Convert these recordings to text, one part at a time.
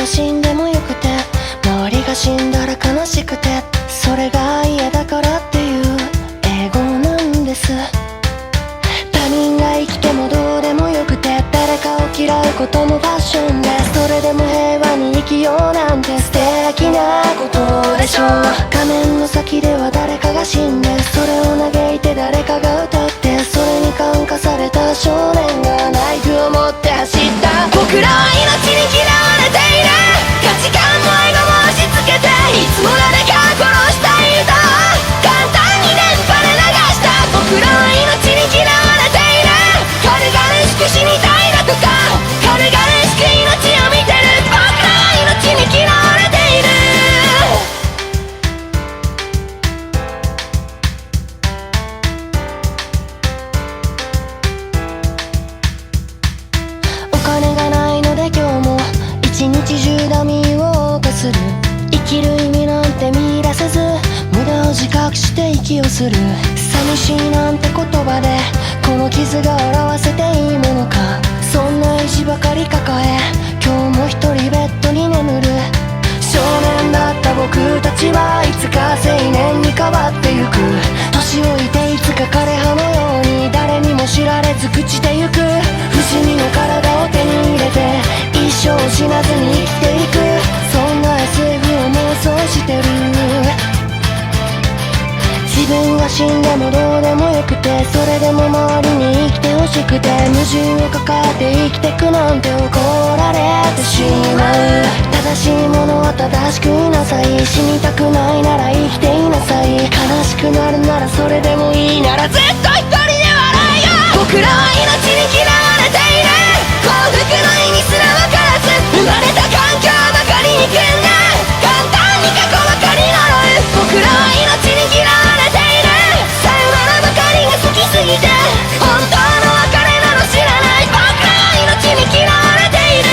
が死んでもよくて、周りが死んだら悲しくて、それが嫌だからっていう英語なんです。他人が生きてもどうでもよくて、誰かを嫌うこともファッションで、それでも平和に生きようなんて素敵なことでしょう。画面の先では誰かが死んで、それを嘆いて誰かが歌って、それに感化された少年がナイフを持って走った。僕らは命に嫌われている、価値観も愛語も押し付けて、いつも誰かを殺したい歌を簡単に電波で流した。僕らは命に嫌われている、軽々しく死にたいだとか、軽々しく命を見てる。僕らは命に嫌われている。お金がないので今日も一日中ダミーを謳歌する。生きる意味なんて見出せず、無駄を自覚して息をする。寂しいなんて言葉でこの傷が表せていいものか。そんな意地ばかり抱え、今日も一人ベッドに眠る。少年だった僕たちはいつか青年に変わってゆく。年老いていつか枯れ葉のように誰にも知られず朽ちてゆく。不死身の体を手に入れて一生死なずに生きていく。そんな SF を妄想してる。自分が死んでもどうでもよくて、それでも周りに生きてほしくて、矛盾を抱えて生きてくなんて怒られてしまう。正しいものは正しくいなさい。死にたくないなら生きていなさい。悲しくなるならそれでもいいならずっと一人で笑いよ。僕らは命に嫌われている、幸福の意味すら分からず、生まれた環境ばかりにくんだ、簡単に過去ばかり呪う。僕らは命に嫌われている、さよならばかりが好きすぎて、本当の別れなの知らない。僕らは命に嫌われている。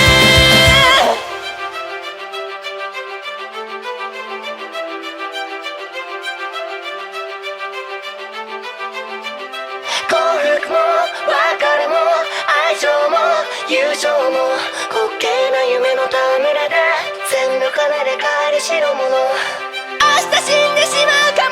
幸福も別れも愛情も友情も滑稽な夢の戯れで、全部金で買える代物。明日死んでしまうか